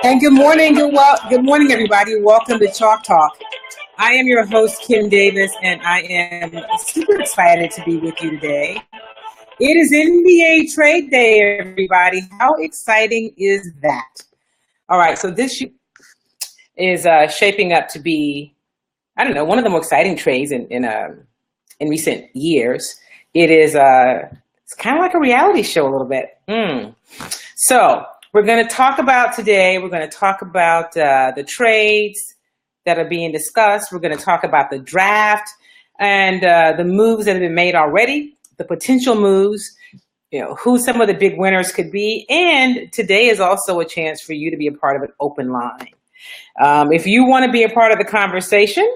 And good morning, good morning, everybody. Welcome to Chalk Talk. I am your host, Kim Davis, and I am super excited to be with you today. It is NBA Trade Day, everybody. How exciting is that? All right, so this is shaping up to be, I don't know, one of the more exciting trades in recent years. It is it's kind of like a reality show a little bit. So we're going to talk about today. We're going to talk about the trades that are being discussed. We're going to talk about the draft and the moves that have been made already, the potential moves, who some of the big winners could be. And today is also a chance for you to be a part of an open line. If you want to be a part of the conversation,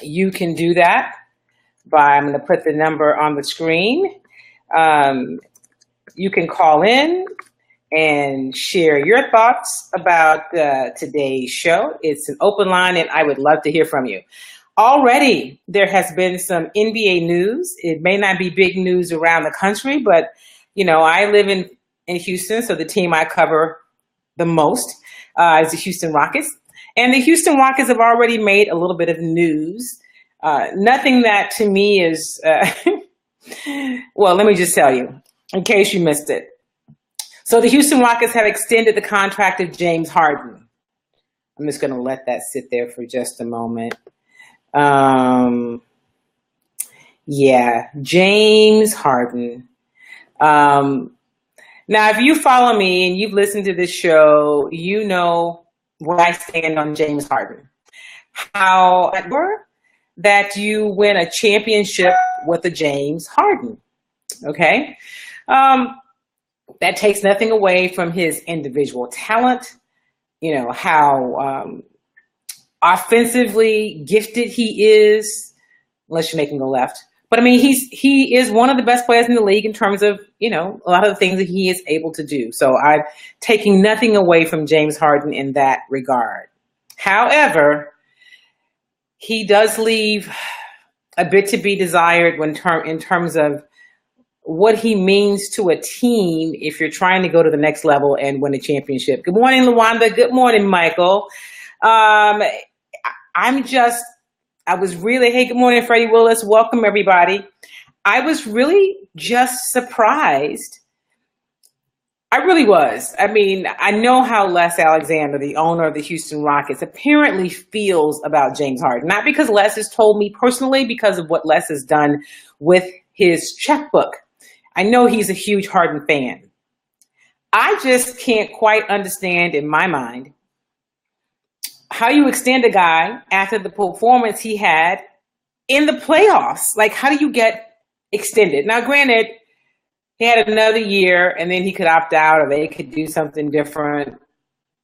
you can do that I'm going to put the number on the screen. You can call in and share your thoughts about today's show. It's an open line, and I would love to hear from you. Already, there has been some NBA news. It may not be big news around the country, but, I live in Houston, so the team I cover the most is the Houston Rockets. And the Houston Rockets have already made a little bit of news. Nothing that to me is, well, let me just tell you, in case you missed it. So the Houston Rockets have extended the contract of James Harden. I'm just going to let that sit there for just a moment. James Harden. Now, if you follow me and you've listened to this show, you know where I stand on James Harden. However, that you win a championship with a James Harden. Okay? That takes nothing away from his individual talent, how offensively gifted he is, unless you're making a left. But I mean, he is one of the best players in the league in terms of, a lot of the things that he is able to do. So I'm taking nothing away from James Harden in that regard. However, he does leave a bit to be desired in terms of what he means to a team if you're trying to go to the next level and win a championship. Good morning, Luanda. Good morning, Michael. Hey, good morning, Freddie Willis. Welcome, everybody. I was really just surprised. I really was. I mean, I know how Les Alexander, the owner of the Houston Rockets, apparently feels about James Harden. Not because Les has told me personally, because of what Les has done with his checkbook. I know he's a huge Harden fan. I just can't quite understand in my mind how you extend a guy after the performance he had in the playoffs. Like, how do you get extended? Now, granted, he had another year and then he could opt out or they could do something different.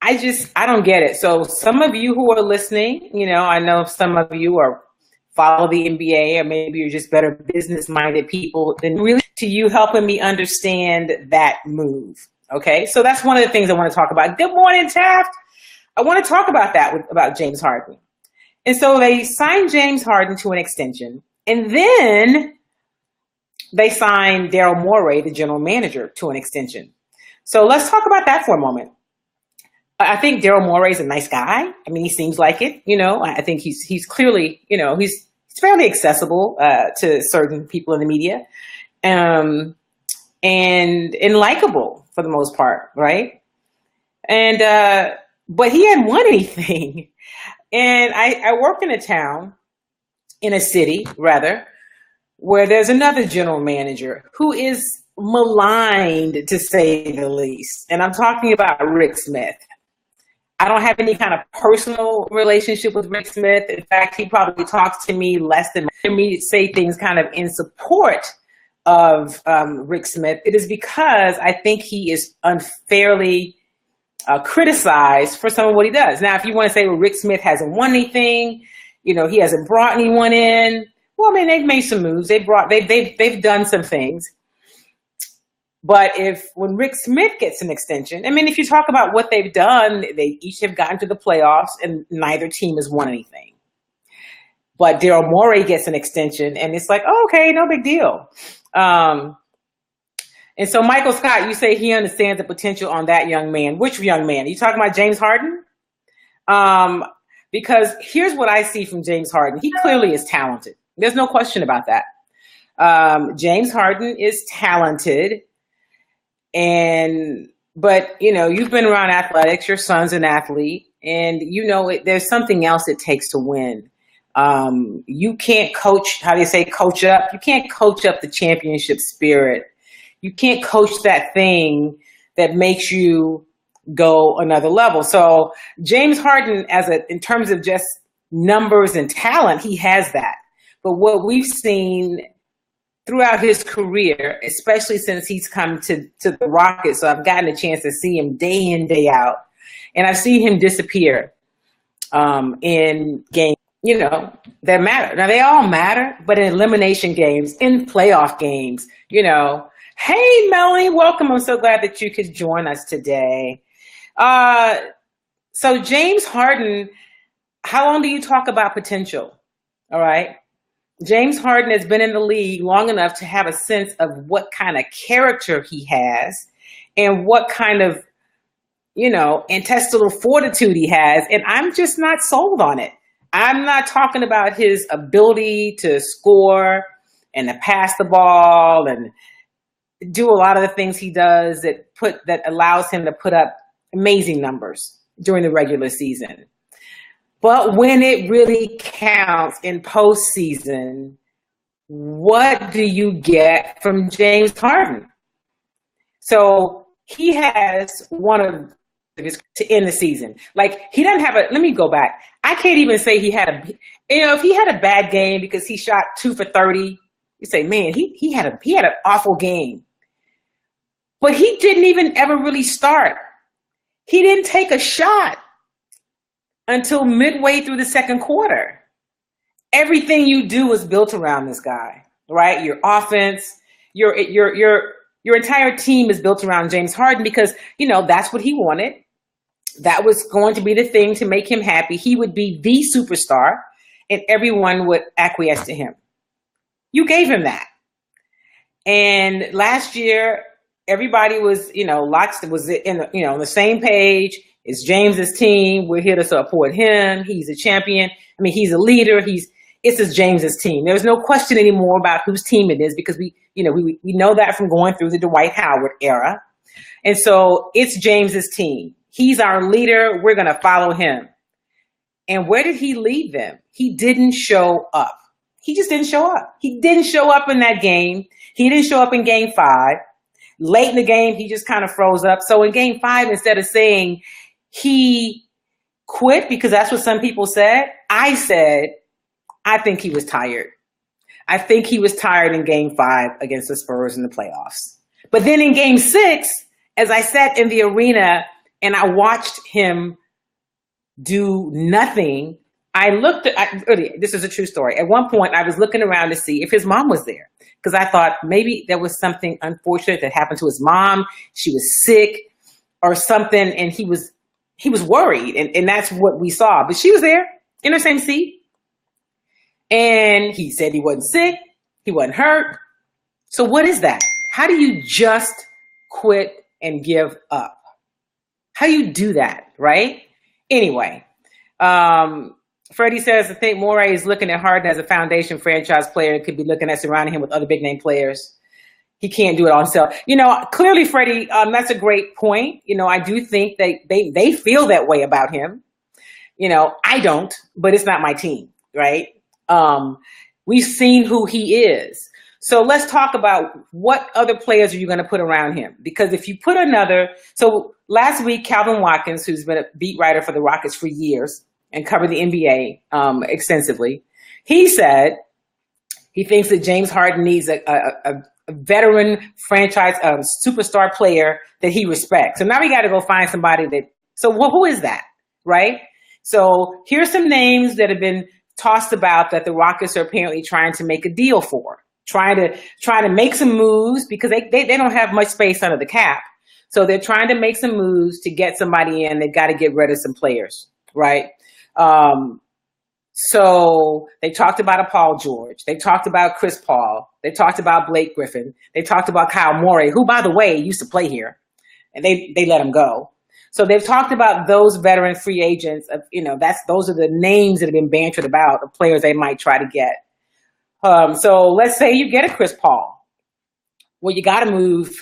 I don't get it. So some of you who are listening, I know some of you follow the NBA, or maybe you're just better business-minded people than really to you helping me understand that move. Okay, so that's one of the things I want to talk about. Good morning, Taft. I want to talk about that, about James Harden. And so they signed James Harden to an extension, and then they signed Daryl Morey, the general manager, to an extension. So let's talk about that for a moment. I think Daryl Morey is a nice guy. I mean, he seems like it. I think he's clearly, he's fairly accessible to certain people in the media, and likable for the most part, right? And but he hadn't won anything. And I work in a city rather, where there's another general manager who is maligned, to say the least. And I'm talking about Rick Smith. I don't have any kind of personal relationship with Rick Smith. In fact, he probably talks to me less than me say things kind of in support of Rick Smith. It is because I think he is unfairly criticized for some of what he does. Now, if you want to say, well, Rick Smith hasn't won anything, he hasn't brought anyone in. Well, I mean, they've made some moves. They've done some things. But when Rick Smith gets an extension, I mean, if you talk about what they've done, they each have gotten to the playoffs and neither team has won anything. But Daryl Morey gets an extension and it's like, oh, okay, no big deal. And so, Michael Scott, you say he understands the potential on that young man. Which young man? Are you talking about James Harden? Um, because here's what I see from James Harden. He clearly is talented. There's no question about that. James Harden is talented, but you've been around athletics. Your son's an athlete, and there's something else it takes to win. You can't coach. How do you say coach up? You can't coach up the championship spirit. You can't coach that thing that makes you go another level. So James Harden, in terms of just numbers and talent, he has that. But what we've seen throughout his career, especially since he's come to the Rockets, so I've gotten a chance to see him day in, day out, and I've seen him disappear in games, that matter. Now, they all matter, but in elimination games, in playoff games, Hey, Melanie, welcome. I'm so glad that you could join us today. So James Harden, how long do you talk about potential? All right. James Harden has been in the league long enough to have a sense of what kind of character he has and what kind of, intestinal fortitude he has. And I'm just not sold on it. I'm not talking about his ability to score and to pass the ball and do a lot of the things he does that allows him to put up amazing numbers during the regular season. But when it really counts in postseason, what do you get from James Harden? So he has one of his to end the season. Like, he doesn't have let me go back. I can't even say he had if he had a bad game because he shot 2 for 30, you say, man, he had an awful game. But he didn't even ever really start. He didn't take a shot until midway through the second quarter. Everything you do is built around this guy, right? Your offense, your entire team is built around James Harden because, that's what he wanted. That was going to be the thing to make him happy. He would be the superstar and everyone would acquiesce to him. You gave him that. And last year, everybody was, was in, on the same page. It's James's team. We're here to support him. He's a champion. I mean, he's a leader. It's James's team. There's no question anymore about whose team it is because we know that from going through the Dwight Howard era. And so it's James's team. He's our leader. We're going to follow him. And where did he leave them? He didn't show up. He just didn't show up. He didn't show up in that game. He didn't show up in game 5. Late in the game, he just kind of froze up. So in game 5, instead of saying he quit, because that's what some people said, I said, I think he was tired. I think he was tired in game 5 against the Spurs in the playoffs. But then in game 6, as I sat in the arena and I watched him do nothing, this is a true story. At one point, I was looking around to see if his mom was there because I thought maybe there was something unfortunate that happened to his mom. She was sick or something, and he was worried, and that's what we saw. But she was there in her same seat, and he said he wasn't sick, he wasn't hurt. So what is that? How do you just quit and give up? How do you do that, right? Anyway, Freddie says, I think Morey is looking at Harden as a foundation franchise player and could be looking at surrounding him with other big name players. He can't do it on himself. Clearly, Freddie, that's a great point. I do think they feel that way about him. I don't, but it's not my team, right? We've seen who he is. So let's talk about what other players are you going to put around him? Because if you put so last week, Calvin Watkins, who's been a beat writer for the Rockets for years and covered the NBA extensively, he said he thinks that James Harden needs a veteran franchise superstar player that he respects. So now we got to go find somebody who is that, right? So here's some names that have been tossed about that the Rockets are apparently trying to make a deal for, trying to make some moves because they don't have much space under the cap. So they're trying to make some moves to get somebody in. They've got to get rid of some players, right? So they talked about a Paul George. They talked about Chris Paul. They talked about Blake Griffin. They talked about Kyle Morey, who, by the way, used to play here, and they let him go. So they've talked about those veteran free agents. Of those are the names that have been bantered about of players they might try to get. So let's say you get a Chris Paul. Well, you got to move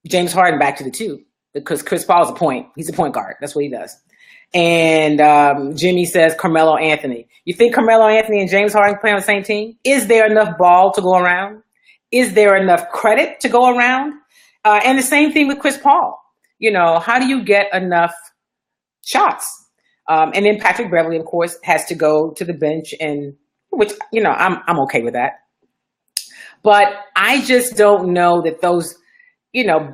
James Harden back to the 2 because Chris Paul's he's a point guard. That's what he does. And Jimmy says Carmelo Anthony. You think Carmelo Anthony and James Harden play on the same team? Is there enough ball to go around? Is there enough credit to go around? And the same thing with Chris Paul. How do you get enough shots? And then Patrick Beverley, of course, has to go to the bench, and which I'm okay with that. But I just don't know that those.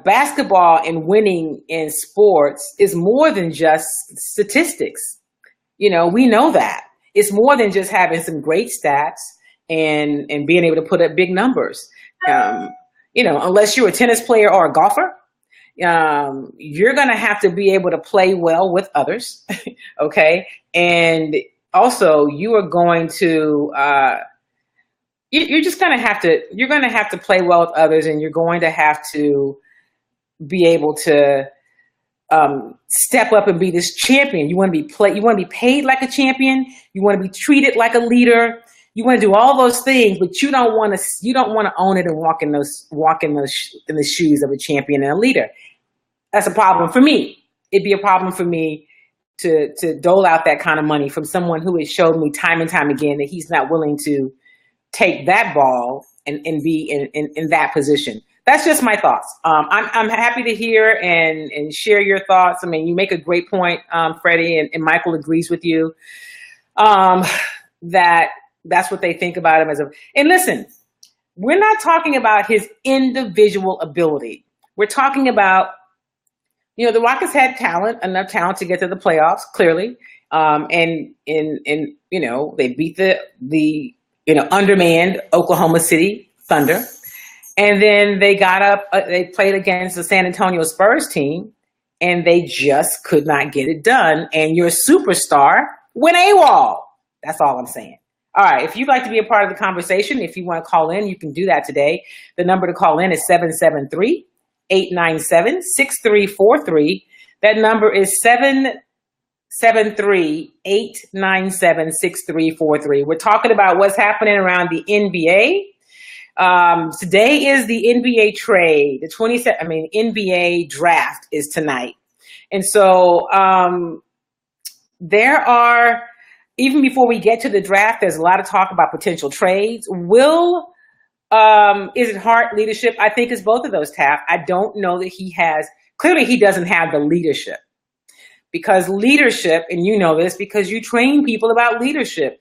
Basketball and winning in sports is more than just statistics. We know that. It's more than just having some great stats and being able to put up big numbers. Unless you're a tennis player or a golfer, you're going to have to be able to play well with others. Okay. And also you are going to, you're going to have to play well with others, and you're going to have to be able to step up and be this champion. You want to be paid like a champion. You want to be treated like a leader. You want to do all those things, but you don't want to own it and walk in the shoes of a champion and a leader. That's a problem for me. It'd be a problem for me to dole out that kind of money from someone who has showed me time and time again that he's not willing to take that ball and be in that position. That's just my thoughts. I'm happy to hear and share your thoughts. I mean, you make a great point, Freddie, and Michael agrees with you that that's what they think about him as and listen, we're not talking about his individual ability. We're talking about, the Rockets had enough talent to get to the playoffs, clearly. And they beat the undermanned Oklahoma City Thunder. And then they got up, they played against the San Antonio Spurs team, and they just could not get it done. And your superstar went AWOL. That's all I'm saying. All right. If you'd like to be a part of the conversation, if you want to call in, you can do that today. The number to call in is 773-897-6343. That number is 773-897-6343. We're talking about what's happening around the NBA. Today is the NBA trade. The NBA draft is tonight. And so there are, even before we get to the draft, there's a lot of talk about potential trades. Is it Hart leadership? I think it's both of those, Taft. I don't know that clearly he doesn't have the leadership. Because leadership, and you know this because you train people about leadership,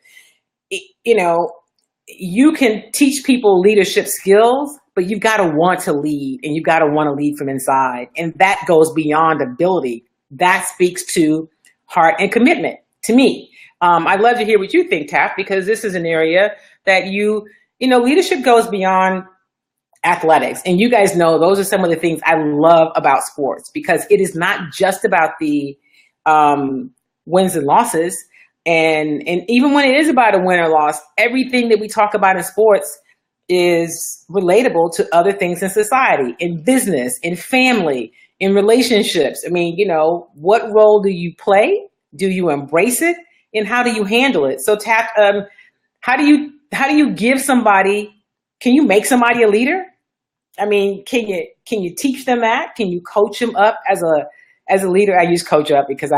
you can teach people leadership skills, but you've got to want to lead, and you've got to want to lead from inside. And that goes beyond ability. That speaks to heart and commitment to me. I'd love to hear what you think, Taft, because this is an area that leadership goes beyond athletics. And you guys know those are some of the things I love about sports, because it is not just about the wins and losses. And even when it is about a win or loss, everything that we talk about in sports is relatable to other things in society, in business, in family, in relationships. I mean, what role do you play? Do you embrace it? And how do you handle it? So Taft, how do you give somebody, can you make somebody a leader? I mean, can you teach them that? Can you coach them up as a leader? I use coach up because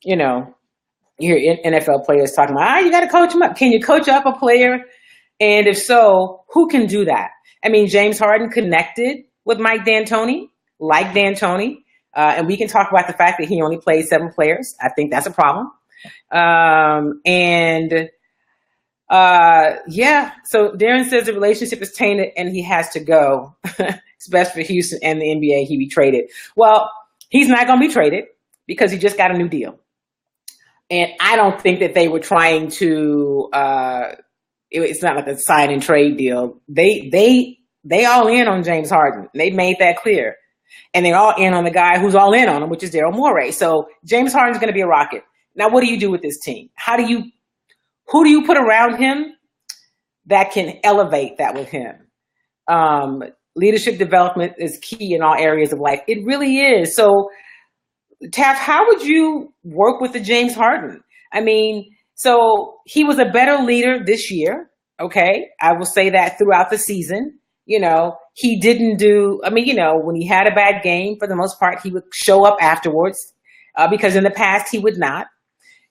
you hear NFL players talking about, you got to coach them up. Can you coach up a player? And if so, who can do that? I mean, James Harden connected with Mike D'Antoni, like D'Antoni. And we can talk about the fact that he only played 7 players. I think that's a problem. So Darren says the relationship is tainted and he has to go. It's best for Houston and the NBA. He be traded. Well, he's not going to be traded because he just got a new deal. And I don't think that they were trying to, it's not like a sign and trade deal. They all in on James Harden. They made that clear. And they're all in on the guy who's all in on him, which is Daryl Morey. So James Harden's going to be a Rocket. Now, what do you do with this team? Who do you put around him that can elevate that with him? Leadership development is key in all areas of life. It really is. So, Taff, how would you work with the James Harden? I mean, so he was a better leader this year. Okay. I will say that throughout the season. He didn't do, when he had a bad game, for the most part, he would show up afterwards, because in the past he would not.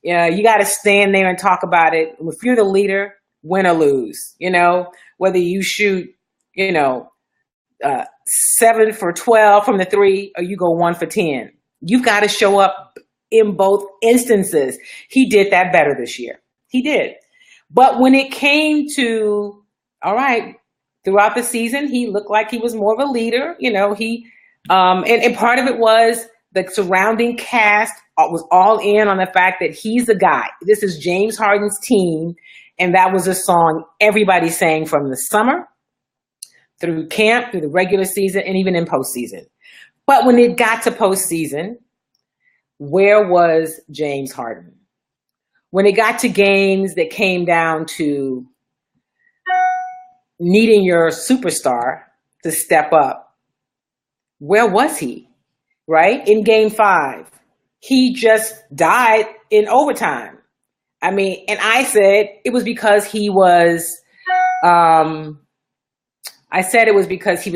You got to stand there and talk about it. If you're the leader, win or lose, whether you shoot, 7 for 12 from the 3 or you go 1 for 10. You've got to show up in both instances. He did that better this year. He did. But when it came to, all right, throughout the season, he looked like he was more of a leader. And part of it was the surrounding cast was all in on the fact that he's the guy. This is James Harden's team. And that was a song everybody sang from the summer, through camp, through the regular season, and even in postseason. But when it got to postseason, where was James Harden? When it got to games that came down to needing your superstar to step up, where was he? Right? In game 5, he just died in overtime. And I said it was because he was,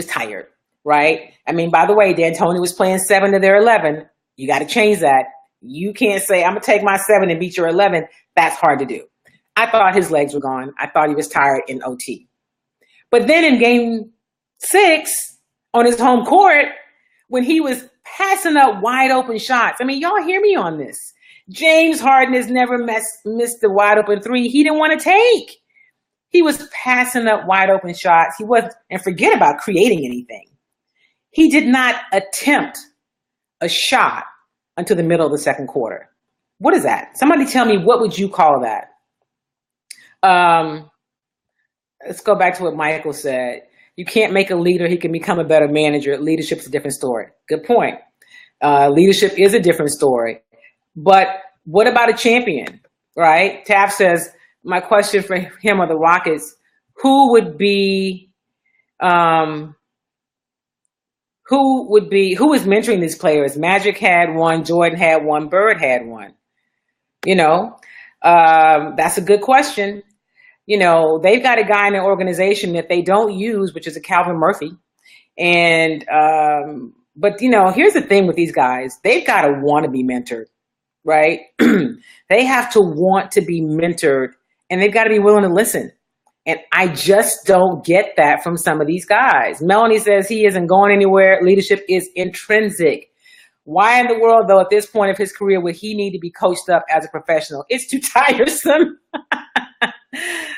tired, right? By the way, D'Antoni was playing 7 to their 11. You got to change that. You can't say, I'm going to take my 7 and beat your 11. That's hard to do. I thought his legs were gone. I thought he was tired in OT. But then in game 6, on his home court, when he was passing up wide open shots, y'all hear me on this. James Harden has never missed the wide open 3 he didn't want to take. He was passing up wide open shots. He wasn't, and forget about creating anything. He did not attempt a shot until the middle of the second quarter. What is that? Somebody tell me, what would you call that? Let's go back to what Michael said. You can't make a leader. He can become a better manager. Leadership's a different story. Good point. Leadership is a different story. But what about a champion, right? Taff says, my question for him or the Rockets, who is mentoring these players? Magic had one, Jordan had one, Bird had one. That's a good question. They've got a guy in their organization that they don't use, which is a Calvin Murphy. And, but here's the thing with these guys. They've got to want to be mentored, right? They have to want to be mentored, and they've got to be willing to listen. And I just don't get that from some of these guys. Melanie says he isn't going anywhere. Leadership is intrinsic. Why in the world, though, at this point of his career, would he need to be coached up as a professional? It's too tiresome.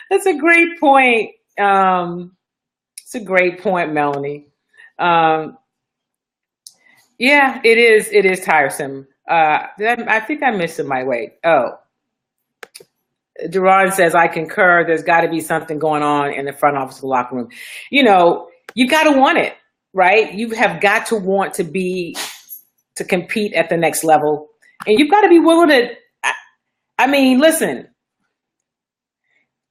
That's a great point. It's a great point, Melanie. Yeah, it is. It is tiresome. I think I missed my way. Oh, Duran says, I concur. There's got to be something going on in the front office of the locker room. You got to want it, right? You have got to want to compete at the next level. And you've got to be willing to, listen,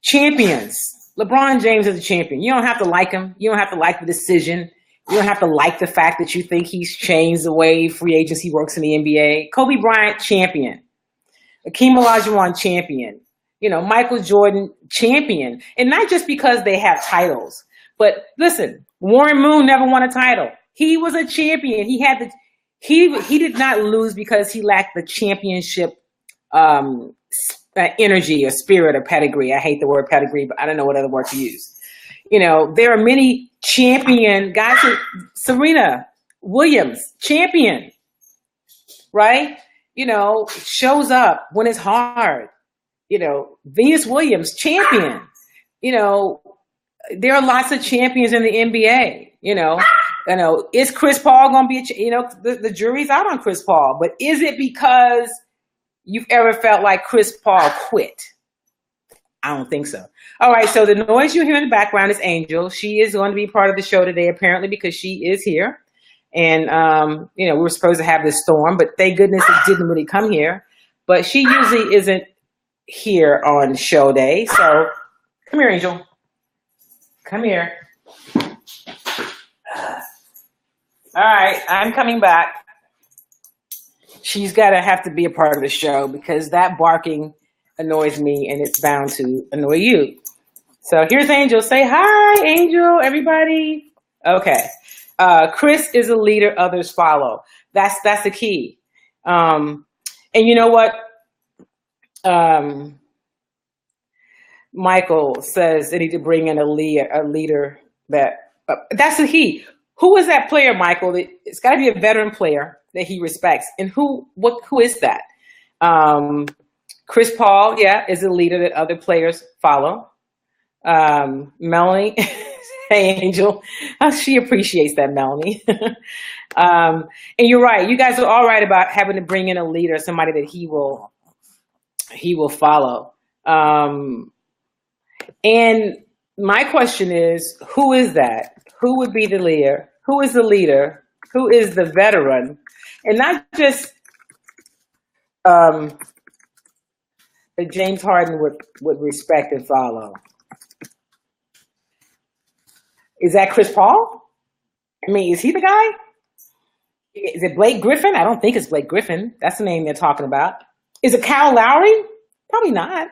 champions. LeBron James is a champion. You don't have to like him. You don't have to like the decision. You don't have to like the fact that you think he's changed the way free agency works in the NBA. Kobe Bryant, champion. Akeem Olajuwon, champion. Michael Jordan, champion. And not just because they have titles, but listen, Warren Moon never won a title. He was a champion. He did not lose because he lacked the championship energy or spirit or pedigree. I hate the word pedigree, but I don't know what other word to use. There are many champion guys. Serena Williams, champion, right? Shows up when it's hard. Venus Williams, champion. There are lots of champions in the NBA. Is Chris Paul going to be the jury's out on Chris Paul, but is it because you've ever felt like Chris Paul quit? I don't think so. All right, so the noise you hear in the background is Angel. She is going to be part of the show today, apparently, because she is here. And, we were supposed to have this storm, but thank goodness it didn't really come here. but she usually isn't here on show day. So come here, Angel. Come here. All right, I'm coming back. She's got to have to be a part of the show because that barking annoys me and it's bound to annoy you. So here's Angel. Say hi, Angel, everybody. Okay. Chris is a leader others follow. That's the key. And you know what? Michael says they need to bring in a leader that's the key. Who is that player, Michael? It's got to be a veteran player that he respects. And who is that? Chris Paul, yeah, is a leader that other players follow. Melanie, hey, Angel. She appreciates that, Melanie. And you're right. You guys are all right about having to bring in a leader, somebody that he will follow. And my question is, who is that? Who would be the leader? Who is the leader? Who is the veteran? And not just that James Harden would respect and follow. Is that Chris Paul? I mean, is he the guy? Is it Blake Griffin? I don't think it's Blake Griffin. That's the name they're talking about. Is it Kyle Lowry? Probably not.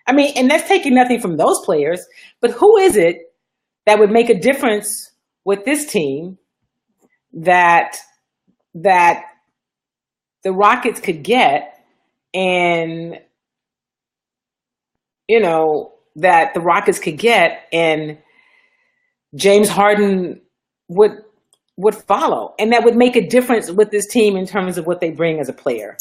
I mean, and that's taking nothing from those players, but who is it that would make a difference with this team that the Rockets could get, and that the Rockets could get, and James Harden would follow, and that would make a difference with this team in terms of what they bring as a player.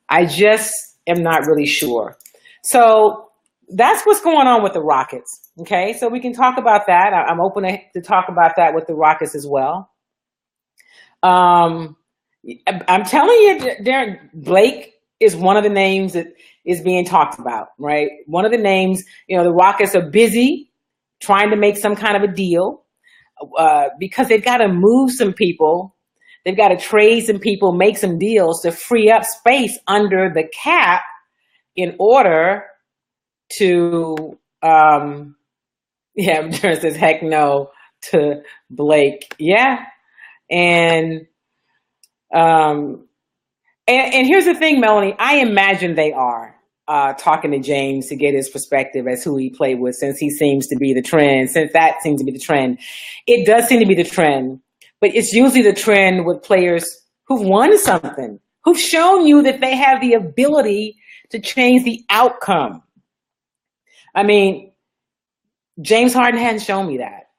I just am not really sure. So that's what's going on with the Rockets. Okay, so we can talk about that. I'm open to talk about that with the Rockets as well. I'm telling you, Darren, Blake is one of the names that is being talked about, right? One of the names, the Rockets are busy trying to make some kind of a deal because they've got to move some people. They've got to trade some people, make some deals to free up space under the cap in order to, Darren says, heck no to Blake. Yeah. And here's the thing, Melanie, I imagine they are talking to James to get his perspective as who he played with, since that seems to be the trend. It does seem to be the trend, but it's usually the trend with players who've won something, who've shown you that they have the ability to change the outcome. I mean, James Harden hasn't shown me that.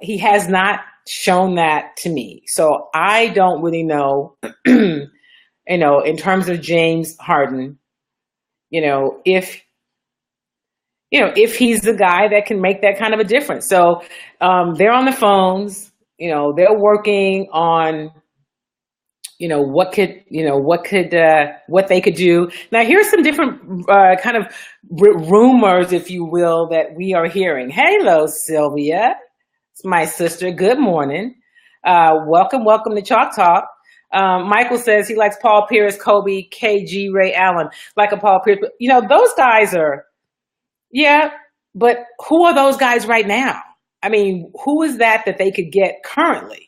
He has not shown that to me. So I don't really know, in terms of James Harden, if he's the guy that can make that kind of a difference. So they're on the phones, they're working on, what they could do. Now, here's some different kind of rumors, if you will, that we are hearing. Hello, Sylvia. It's my sister. Good morning. Welcome to Chalk Talk. Michael says he likes Paul Pierce, Kobe, KG, Ray Allen, like a Paul Pierce. Those guys are, yeah, but who are those guys right now? I mean, who is that they could get currently?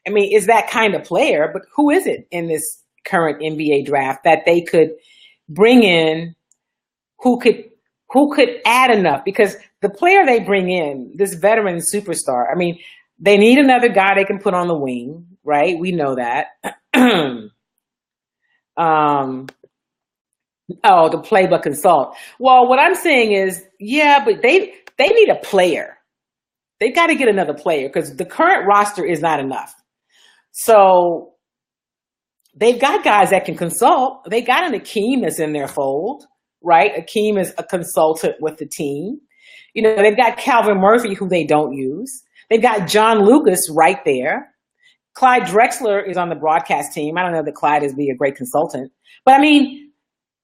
I mean, is that kind of player, but who is it in this current NBA draft that they could bring in who could add enough? Because the player they bring in, this veteran superstar, I mean, they need another guy they can put on the wing, right? We know that. To play but consult. Well, what I'm saying is, yeah, but they need a player. They got to get another player because the current roster is not enough. So they've got guys that can consult. They got an Akeem that's in their fold, right? Akeem is a consultant with the team. They've got Calvin Murphy, who they don't use. They've got John Lucas right there. Clyde Drexler is on the broadcast team. I don't know that Clyde is be a great consultant, but I mean,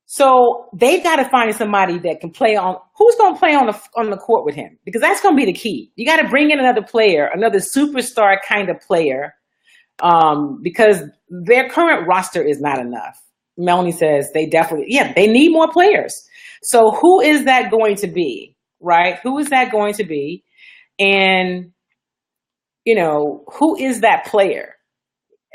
so they've got to find somebody that can play on. Who's going to play on the court with him? Because that's going to be the key. You got to bring in another player, another superstar kind of player. Because their current roster is not enough. Melanie says they definitely, yeah, they need more players. So who is that going to be, right? Who is that going to be? And, who is that player?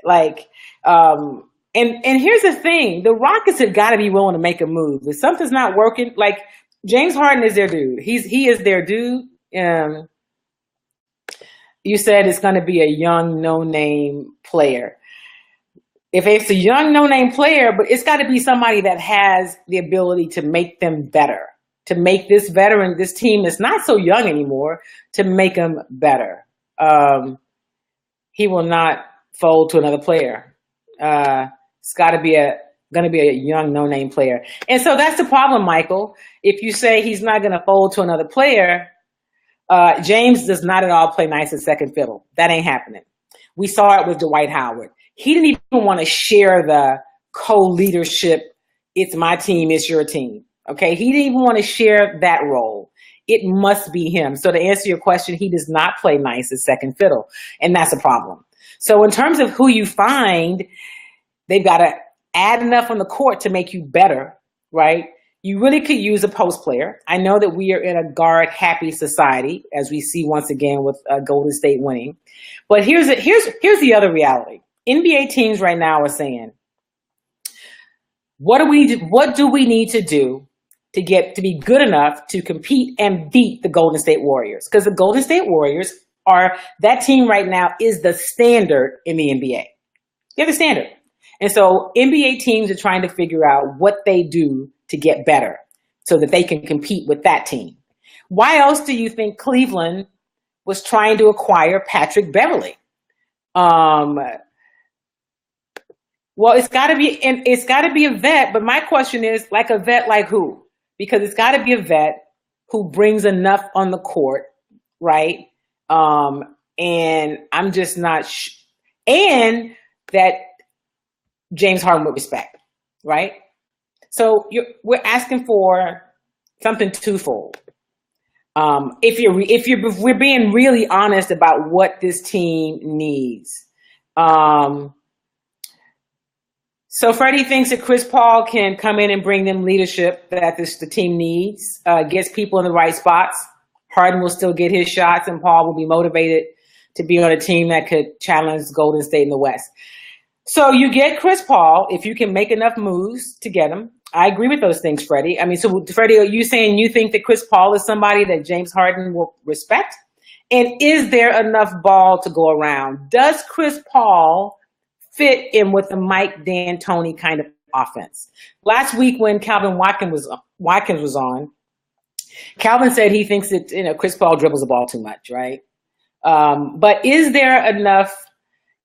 Like, and here's the thing, the Rockets have got to be willing to make a move. If something's not working, like James Harden is their dude. He is their dude. You said it's going to be a young, no-name player. If it's a young, no-name player, but it's got to be somebody that has the ability to make them better, to make this this team that's not so young anymore, to make them better. He will not fold to another player. It's got to be going to be a young, no-name player. And so that's the problem, Michael. If you say he's not going to fold to another player, James does not at all play nice at second fiddle. That ain't happening. We saw it with Dwight Howard. He didn't even want to share the co-leadership. It's my team, it's your team. Okay, he didn't even want to share that role. It must be him. So to answer your question, he does not play nice at second fiddle, and that's a problem. So in terms of who you find, they've got to add enough on the court to make you better, right? You really could use a post player. I know that we are in a guard-happy society, as we see once again with Golden State winning. But here's the other reality. NBA teams right now are saying, what do we need to do to get to be good enough to compete and beat the Golden State Warriors? Because the Golden State Warriors that team right now is the standard in the NBA. They're the standard. And so NBA teams are trying to figure out what they do to get better so that they can compete with that team. Why else do you think Cleveland was trying to acquire Patrick Beverley? Well, it's got to be a vet, but my question is, like a vet like who? Because it's got to be a vet who brings enough on the court, right? And I'm just not and that James Harden would respect, right? So we're asking for something twofold. If we're being really honest about what this team needs. So Freddie thinks that Chris Paul can come in and bring them leadership that the team needs, gets people in the right spots. Harden will still get his shots, and Paul will be motivated to be on a team that could challenge Golden State in the West. So you get Chris Paul if you can make enough moves to get him. I agree with those things, Freddie. I mean, so Freddie, are you saying you think that Chris Paul is somebody that James Harden will respect? And is there enough ball to go around? Does Chris Paul fit in with the Mike D'Antoni kind of offense? Last week when Calvin Watkins was on, Calvin said he thinks that Chris Paul dribbles the ball too much, right? But is there enough?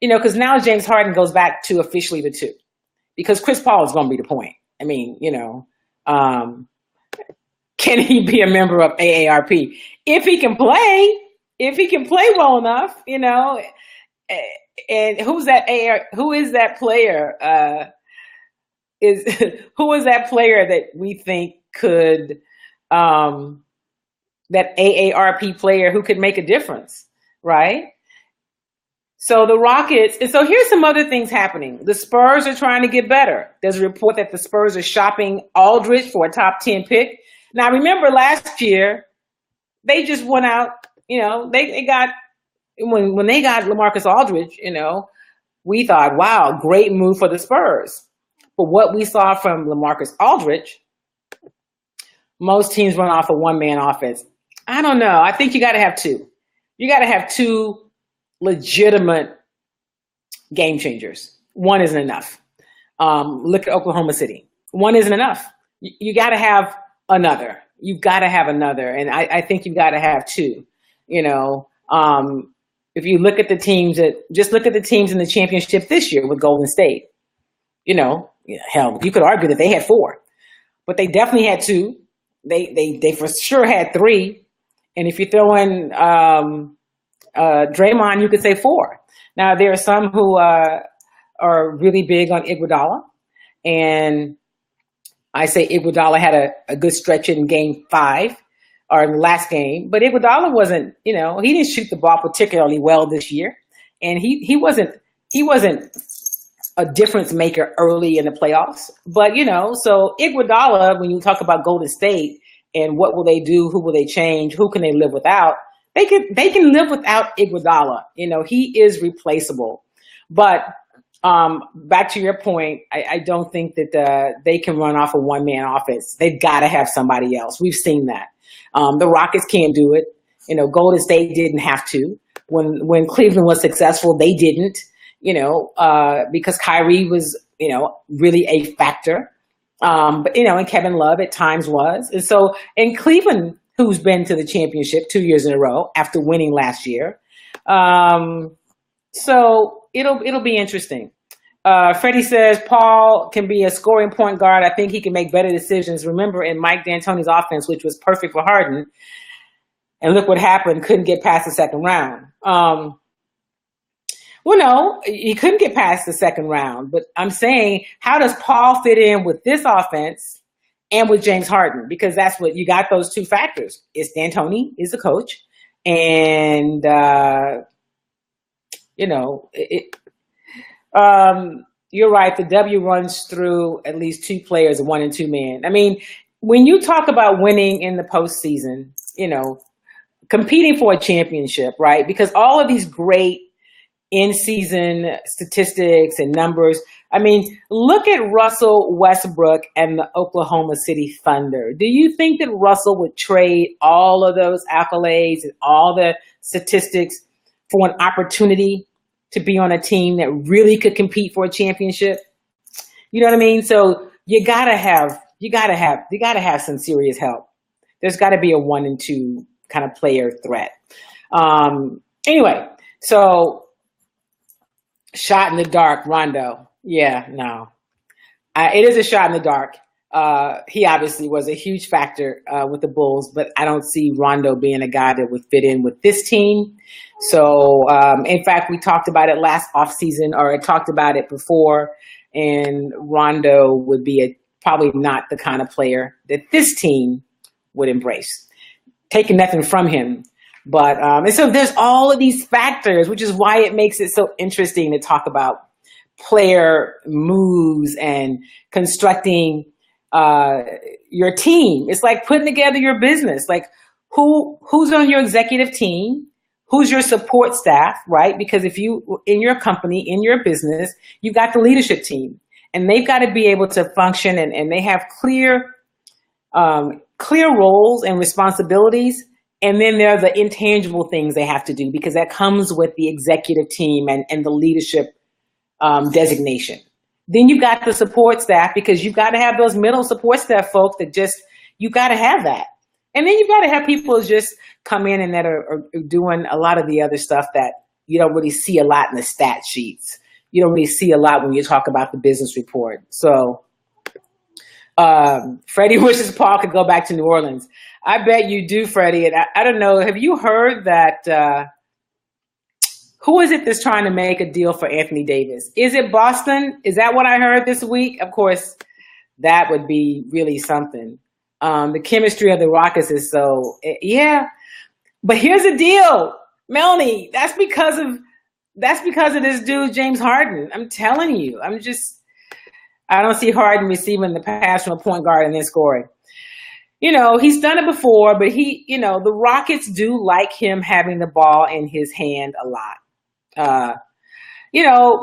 Because now James Harden goes back to officially the two, because Chris Paul is going to be the point. I mean, can he be a member of AARP if he can play? If he can play well enough, And who is that player? Who is that player that we think could that AARP player who could make a difference, right? So the Rockets, and so here's some other things happening. The Spurs are trying to get better. There's a report that the Spurs are shopping Aldridge for a top 10 pick. Now, remember last year, they just went out, they got, when they got LaMarcus Aldridge, we thought, wow, great move for the Spurs. But what we saw from LaMarcus Aldridge, most teams run off a one-man offense. I don't know. I think you got to have two. You got to have two legitimate game changers. One isn't enough. Look at Oklahoma City. One isn't enough. You got to have another. You've got to have another. And I think you've got to have two. If you look at the teams just look at the teams in the championship this year with Golden State. Hell, you could argue that they had four, but they definitely had two. They for sure had three. And if you throw in Draymond, you could say four. Now, there are some who are really big on Iguodala. And I say Iguodala had a good stretch in game 5 or in the last game. But Iguodala wasn't, he didn't shoot the ball particularly well this year. And he wasn't a difference maker early in the playoffs. But, so Iguodala, when you talk about Golden State and what will they do, who will they change, who can they live without, they can live without Iguodala. He is replaceable. But back to your point, I don't think that they can run off a one-man offense. They've got to have somebody else. We've seen that. The Rockets can't do it. Golden State didn't have to. When Cleveland was successful, they didn't. Because Kyrie was, really a factor. And Kevin Love at times was. And so, in Cleveland, who's been to the championship 2 years in a row after winning last year. So it'll be interesting. Freddie says Paul can be a scoring point guard. I think he can make better decisions. Remember in Mike D'Antoni's offense, which was perfect for Harden, and look what happened, couldn't get past the second round. Well, no, he couldn't get past the second round. But I'm saying, how does Paul fit in with this offense and with James Harden? Because that's what you got, those two factors. It's D'Antoni is the coach. And, you're right. The W runs through at least two players, one and two men. I mean, when you talk about winning in the postseason, competing for a championship, right? Because all of these great in-season statistics and numbers. I mean, look at Russell Westbrook and the Oklahoma City Thunder. Do you think that Russell would trade all of those accolades and all the statistics for an opportunity to be on a team that really could compete for a championship? You know what I mean? So you gotta have some serious help. There's got to be a 1 and 2 kind of player threat. Anyway, so. Shot in the dark, Rondo. Yeah, no. It is a shot in the dark. He obviously was a huge factor with the Bulls, but I don't see Rondo being a guy that would fit in with this team. So, in fact, we talked about it last offseason, or I talked about it before, and Rondo would be probably not the kind of player that this team would embrace. Taking nothing from him. But and so there's all of these factors, which is why it makes it so interesting to talk about player moves and constructing your team. It's like putting together your business. Like who's on your executive team? Who's your support staff, right? Because if you, in your company, in your business, you've got the leadership team, and they've got to be able to function, and they have clear roles and responsibilities. And then there are the intangible things they have to do, because that comes with the executive team and the leadership designation. Then you've got the support staff, because you've got to have those middle support staff folks that you got to have that. And then you've got to have people who just come in and that are doing a lot of the other stuff that you don't really see a lot in the stat sheets. You don't really see a lot when you talk about the business report. So Freddie wishes Paul could go back to New Orleans. I bet you do, Freddie. And I don't know. Have you heard that? Who is it that's trying to make a deal for Anthony Davis? Is it Boston? Is that what I heard this week? Of course, that would be really something. The chemistry of the Rockets is so, yeah. But here's the deal, Melanie. That's because of this dude, James Harden. I'm telling you. I don't see Harden receiving the pass from a point guard and then scoring. He's done it before, but the Rockets do like him having the ball in his hand a lot.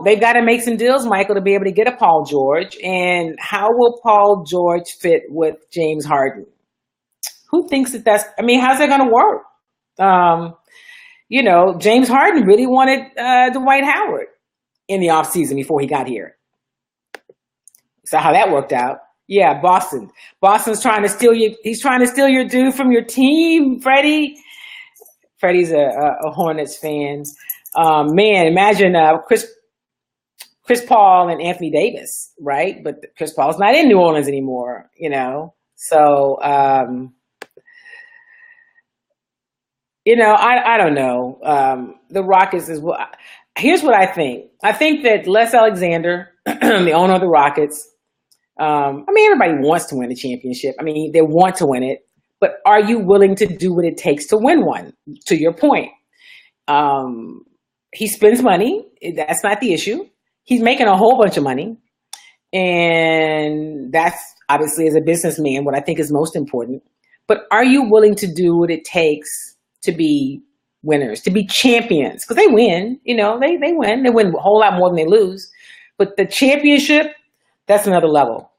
They've got to make some deals, Michael, to be able to get a Paul George. And how will Paul George fit with James Harden? Who thinks how's that going to work? James Harden really wanted Dwight Howard in the offseason before he got here. So how that worked out. Yeah, Boston. Boston's trying to steal you. He's trying to steal your dude from your team, Freddie. Freddie's a Hornets fan. Man, imagine Chris Paul and Anthony Davis, right? But Chris Paul's not in New Orleans anymore, So, I don't know. The Rockets is here's what I think. I think that Les Alexander, the owner of the Rockets, everybody wants to win a championship. They want to win it, but are you willing to do what it takes to win one? To your point, he spends money. That's not the issue. He's making a whole bunch of money. And that's obviously, as a businessman, what I think is most important. But are you willing to do what it takes to be winners, to be champions? Because they win, they win. They win a whole lot more than they lose. But the championship, that's another level.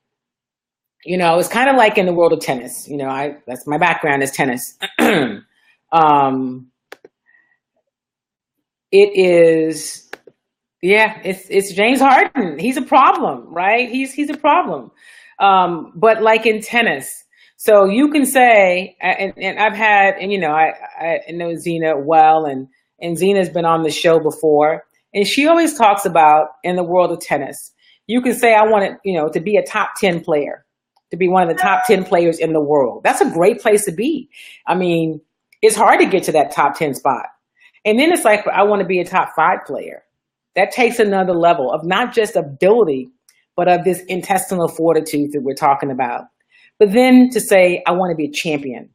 It's kind of like in the world of tennis. That's my background is tennis. It is. Yeah, it's James Harden. He's a problem, right? He's a problem. But like in tennis, so you can say, and I've had, and I know Zena well, and Zena's been on the show before, and she always talks about in the world of tennis, you can say I want it, to be a top 10 player, to be one of the top 10 players in the world. That's a great place to be. I mean, it's hard to get to that top 10 spot, and then it's like I want to be a top 5 player. That takes another level of not just ability, but of this intestinal fortitude that we're talking about. But then to say, I want to be a champion.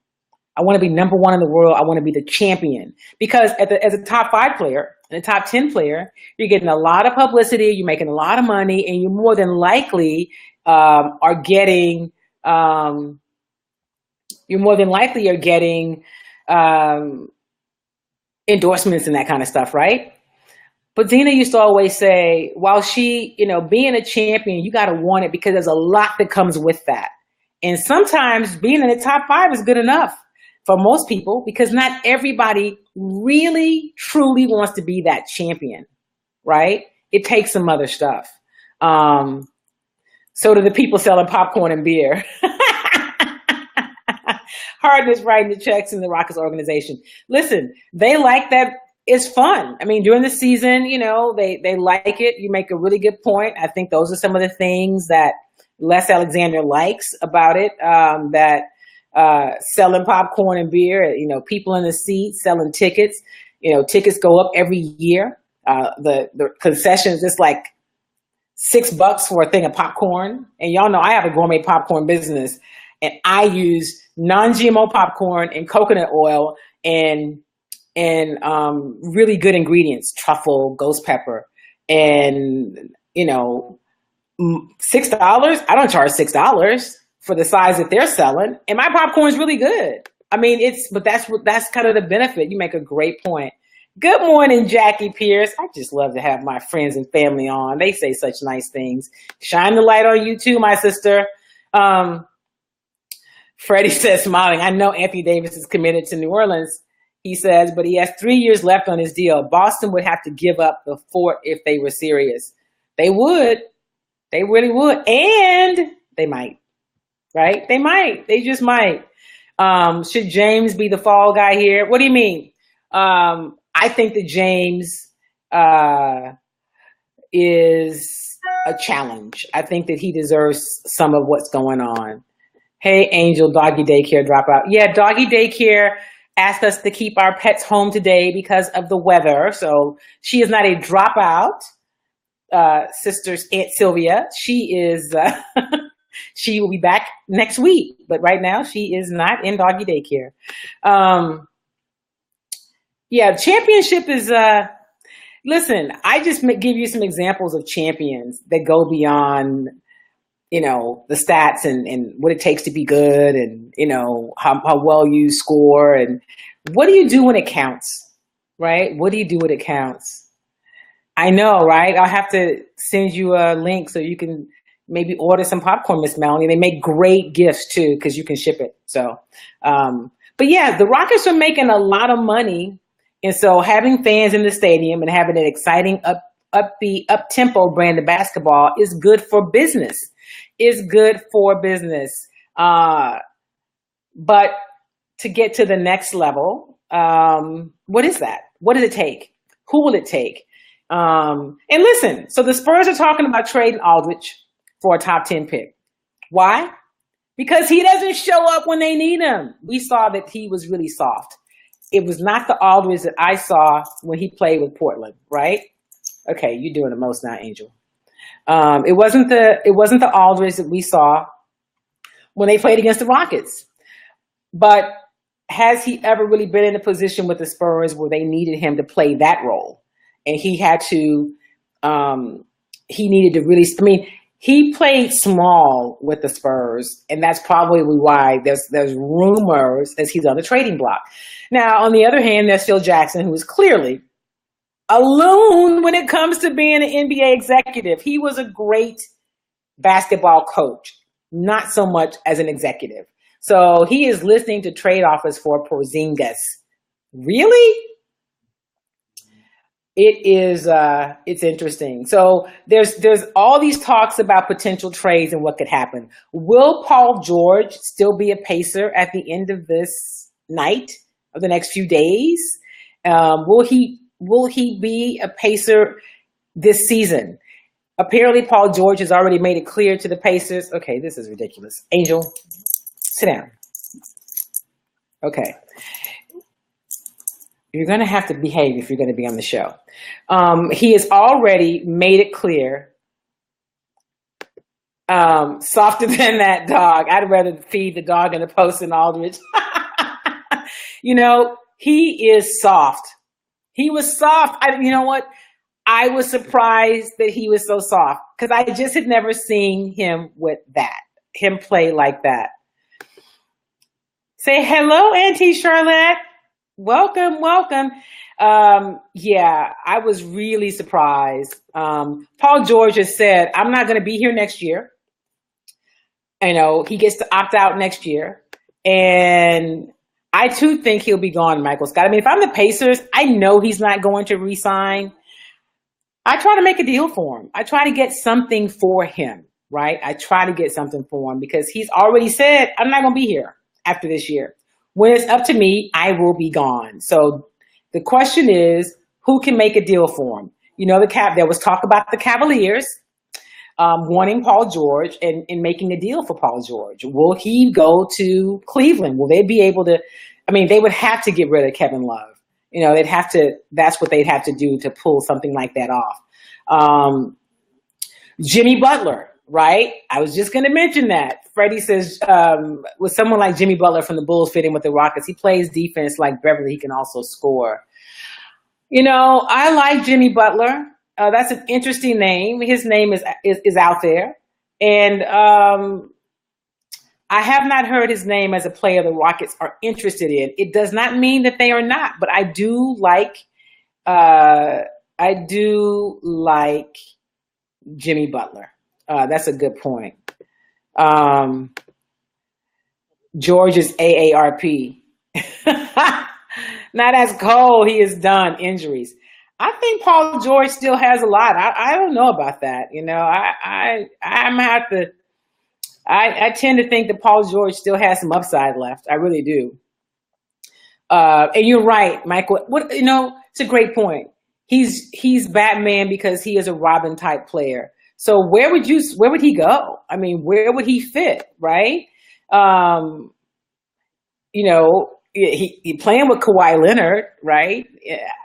I want to be number 1 in the world. I want to be the champion. Because as a top 5 player and a top 10 player, you're getting a lot of publicity, you're making a lot of money, and you more than likely are getting endorsements and that kind of stuff, right? But Zena used to always say, while she, being a champion, you got to want it because there's a lot that comes with that. And sometimes being in the top 5 is good enough for most people because not everybody really, truly wants to be that champion, right? It takes some other stuff. So do the people selling popcorn and beer. Harden is writing the checks in the Rockets organization. Listen, they like that. It's fun. I mean, during the season, they like it. You make a really good point. I think those are some of the things that Les Alexander likes about it, that selling popcorn and beer, people in the seats selling tickets. Tickets go up every year. The concessions, it's like $6 for a thing of popcorn. And y'all know I have a gourmet popcorn business, and I use non-GMO popcorn and coconut oil and really good ingredients, truffle, ghost pepper, and $6. I don't charge $6 for the size that they're selling, and my popcorn is really good. I mean, but that's kind of the benefit. You make a great point. Good morning, Jackie Pierce. I just love to have my friends and family on. They say such nice things. Shine the light on you too, my sister. Freddie says, smiling, I know Anthony Davis is committed to New Orleans. He says, but he has 3 years left on his deal. Boston would have to give up the fort if they were serious. They would. They really would. And they might. Right? They might. They just might. Should James be the fall guy here? What do you mean? I think that James is a challenge. I think that he deserves some of what's going on. Hey, Angel, doggy daycare dropout. Yeah, doggy daycare asked us to keep our pets home today because of the weather. So she is not a dropout, sister's Aunt Sylvia. She is, she will be back next week. But right now she is not in doggy daycare. Yeah, championship is, listen, I just give you some examples of champions that go beyond, the stats and what it takes to be good and, how well you score and what do you do when it counts, right? What do you do when it counts? I know, right? I'll have to send you a link so you can maybe order some popcorn, Miss Melanie. They make great gifts too, because you can ship it. So, but yeah, the Rockets are making a lot of money. And so having fans in the stadium and having an exciting upbeat, up-tempo brand of basketball is good for business. Is good for business. But to get to the next level, what is that? What does it take? Who will it take? And listen, so the Spurs are talking about trading Aldridge for a top 10 pick. Why? Because he doesn't show up when they need him. We saw that he was really soft. It was not the Aldridge that I saw when he played with Portland, right? Okay, you're doing the most now, Angel. It wasn't the Aldridge that we saw when they played against the Rockets. But has he ever really been in a position with the Spurs where they needed him to play that role? And he had to he needed to really. I mean, he played small with the Spurs, and that's probably why there's rumors that he's on the trading block. Now, on the other hand, there's Phil Jackson, who is clearly a loon when it comes to being an NBA executive. He was a great basketball coach, not so much as an executive. So he is listening to trade offers for Porzingis. Really? It's interesting. So there's all these talks about potential trades and what could happen. Will Paul George still be a Pacer at the end of this night, of the next few days? Will he be a Pacer this season? Apparently, Paul George has already made it clear to the Pacers. Okay, this is ridiculous. Angel, sit down. Okay. You're going to have to behave if you're going to be on the show. He has already made it clear. Softer than that dog. I'd rather feed the dog in the post than Aldridge. He is soft. He was soft. You know what? I was surprised that he was so soft because I just had never seen him play like that. Say hello, Auntie Charlotte. Welcome. Yeah, I was really surprised. Paul George has said, I'm not going to be here next year. He gets to opt out next year. And I too think he'll be gone, Michael Scott. I mean, if I'm the Pacers, I know he's not going to re-sign. I try to make a deal for him. I try to get something for him, right? I try to get something for him because he's already said, I'm not going to be here after this year. When it's up to me, I will be gone. So the question is, who can make a deal for him? There was talk about the Cavaliers wanting Paul George and making a deal for Paul George. Will he go to Cleveland? Will they be able to? I mean, they would have to get rid of Kevin Love. They'd have to. That's what they'd have to do to pull something like that off. Jimmy Butler, right? I was just going to mention that. Freddie says, with someone like Jimmy Butler from the Bulls fitting with the Rockets, he plays defense like Beverly. He can also score. I like Jimmy Butler. That's an interesting name. His name is out there. And I have not heard his name as a player the Rockets are interested in. It does not mean that they are not, but I do like Jimmy Butler. That's a good point. George is AARP. Now that's cold. He is done. Injuries. I think Paul George still has a lot. I don't know about that. I'm have to. I tend to think that Paul George still has some upside left. I really do. And you're right, Michael. It's a great point. He's Batman because he is a Robin type player. So where would he go? I mean, where would he fit? Right? He playing with Kawhi Leonard, right?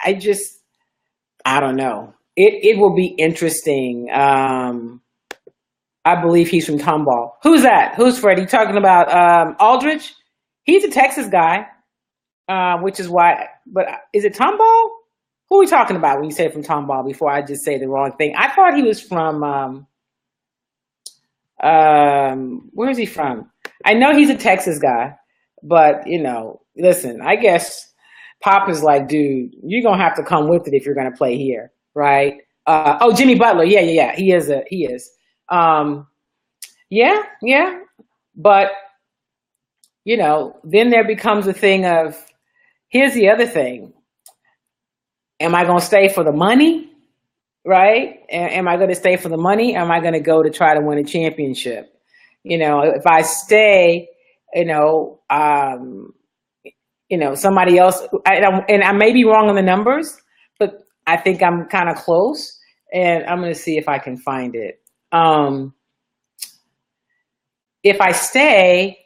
I don't know. It will be interesting. I believe he's from Tomball. Who's that? Who's Freddie? Talking about Aldridge? He's a Texas guy, which is why. But is it Tomball? Who are we talking about when you say from Tomball? Before I just say the wrong thing, I thought he was from. Where is he from? I know he's a Texas guy, but listen. I guess Pop is like, dude, you're gonna have to come with it if you're gonna play here, right? Jimmy Butler. Yeah. He is. Yeah. But, then there becomes a thing of, here's the other thing. Am I going to stay for the money? Right? Am I going to stay for the money? Or am I going to go to try to win a championship? If I stay, somebody else, and I may be wrong on the numbers, but I think I'm kind of close, and I'm going to see if I can find it. If I stay,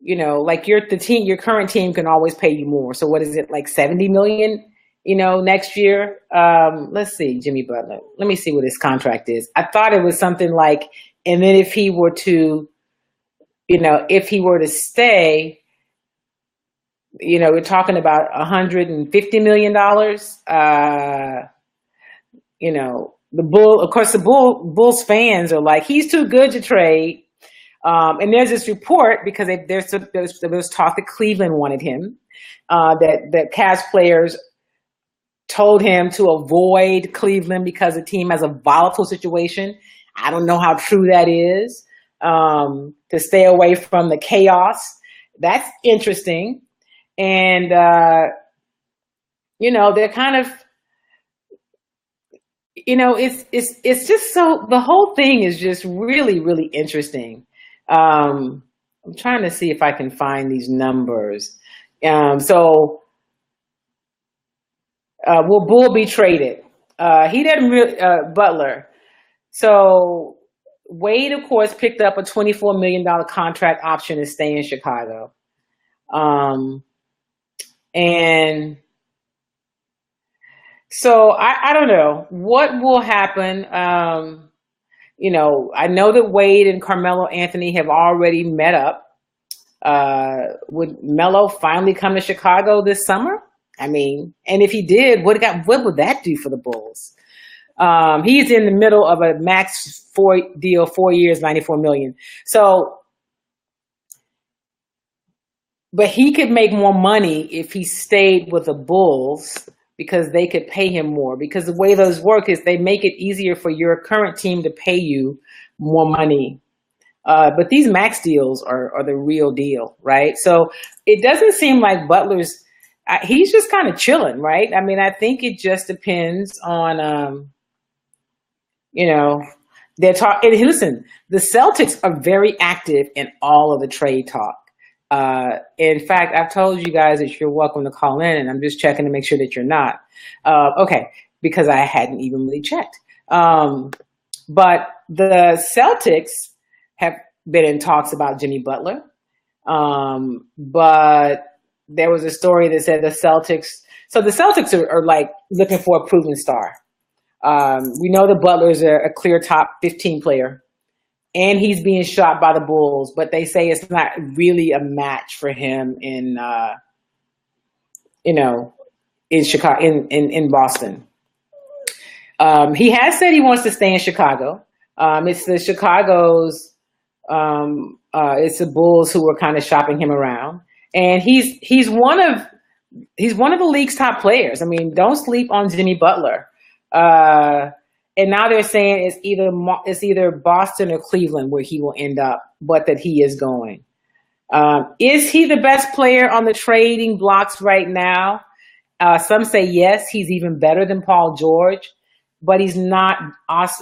like your current team can always pay you more. So what is it, like $70 million, next year? Let's see, Jimmy Butler. Let me see what his contract is. I thought it was something like, and then if he were to stay, we're talking about $150 million. of course, Bulls fans are like, he's too good to trade. And there's this report because there was talk that Cleveland wanted him, that Cavs players told him to avoid Cleveland because the team has a volatile situation. I don't know how true that is. To stay away from the chaos. That's interesting. And, they're kind of, it's just so, the whole thing is just really, really interesting. I'm trying to see if I can find these numbers. Will Bull be traded? He didn't really, Butler. So Wade, of course, picked up a $24 million contract option to stay in Chicago. And so I don't know what will happen. I know that Wade and Carmelo Anthony have already met up. Would Melo finally come to Chicago this summer? I mean, and if he did, what would that do for the Bulls? He's in the middle of a max 4 years, $94 million. So, but he could make more money if he stayed with the Bulls because they could pay him more. Because the way those work is they make it easier for your current team to pay you more money. But these max deals are the real deal, right? So it doesn't seem like Butler's, he's just kind of chilling, right? I mean, I think it just depends on, they're talking. Listen, the Celtics are very active in all of the trade talk. In fact, I've told you guys that you're welcome to call in, and I'm just checking to make sure that you're not. Okay, because I hadn't even really checked. But the Celtics have been in talks about Jimmy Butler. But there was a story that said the Celtics are like looking for a proven star. We know that Butler is a clear top 15 player, and he's being shot by the Bulls, but they say it's not really a match for him in Chicago, in Boston. He has said he wants to stay in Chicago. It's the Chicago's, it's the Bulls who were kind of shopping him around, and he's one of the league's top players. I mean, don't sleep on Jimmy Butler. And now they're saying it's either Boston or Cleveland where he will end up, but that he is going. Is he the best player on the trading blocks right now? Some say yes, he's even better than Paul George, but he's not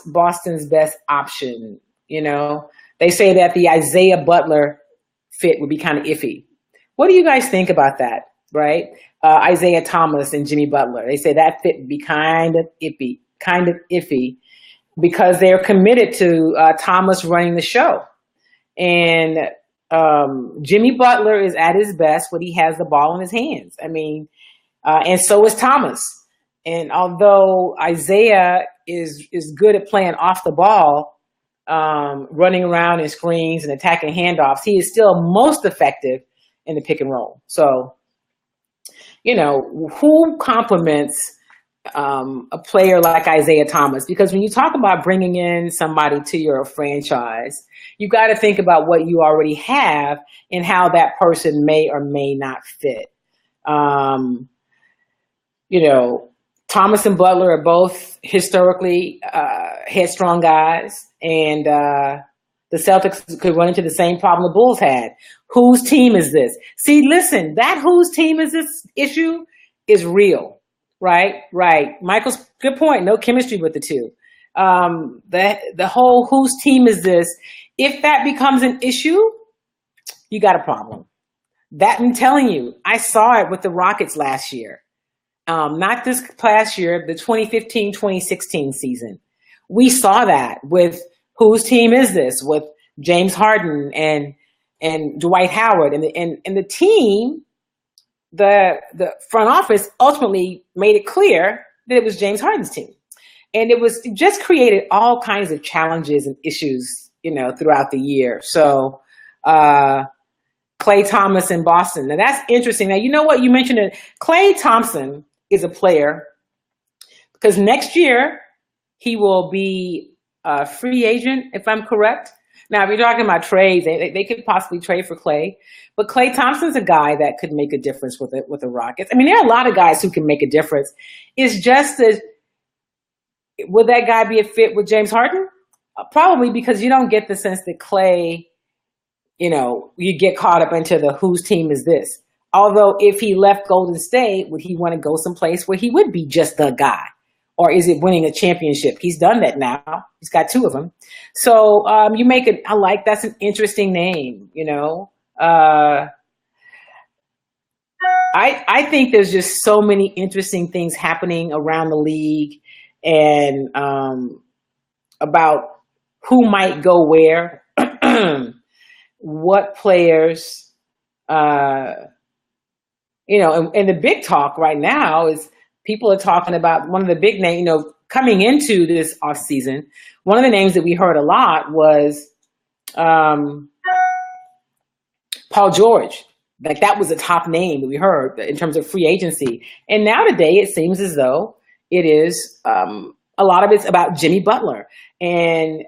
Boston's best option. They say that the Isaiah Butler fit would be kind of iffy. What do you guys think about that? Right? Isaiah Thomas and Jimmy Butler. They say that fit would be kind of iffy because they're committed to Thomas running the show. And Jimmy Butler is at his best when he has the ball in his hands. I mean, and so is Thomas. And although Isaiah is good at playing off the ball, running around in screens and attacking handoffs, he is still most effective in the pick and roll. So, who compliments a player like Isaiah Thomas? Because when you talk about bringing in somebody to your franchise, you got to think about what you already have and how that person may or may not fit. Thomas and Butler are both historically headstrong guys, and the Celtics could run into the same problem the Bulls had. Whose team is this? See, listen, that whose team is this issue is real, right? Right. Michael's good point. No chemistry with the two. The whole whose team is this? If that becomes an issue, you got a problem. That I'm telling you, I saw it with the Rockets last year. Not this past year, the 2015-2016 season. We saw that with whose team is this? With James Harden and Dwight Howard and the team, the front office ultimately made it clear that it was James Harden's team. And it just created all kinds of challenges and issues, throughout the year. So Klay Thomas in Boston. Now that's interesting. Now, you know what? You mentioned it. Klay Thompson is a player because next year he will be a free agent, if I'm correct. Now, if you're talking about trades, they could possibly trade for Clay, but Clay Thompson's a guy that could make a difference with the Rockets. I mean, there are a lot of guys who can make a difference. It's just that, would that guy be a fit with James Harden? Probably, because you don't get the sense that Clay, you get caught up into the whose team is this. Although if he left Golden State, would he want to go someplace where he would be just the guy? Or is it winning a championship? He's done that now. He's got 2 of them. So you make it, that's an interesting name, I think there's just so many interesting things happening around the league and about who might go where, what players, and the big talk right now is people are talking about one of the big names, coming into this offseason. One of the names that we heard a lot was Paul George. Like, that was a top name that we heard in terms of free agency. And now today it seems as though it is a lot of it's about Jimmy Butler. And,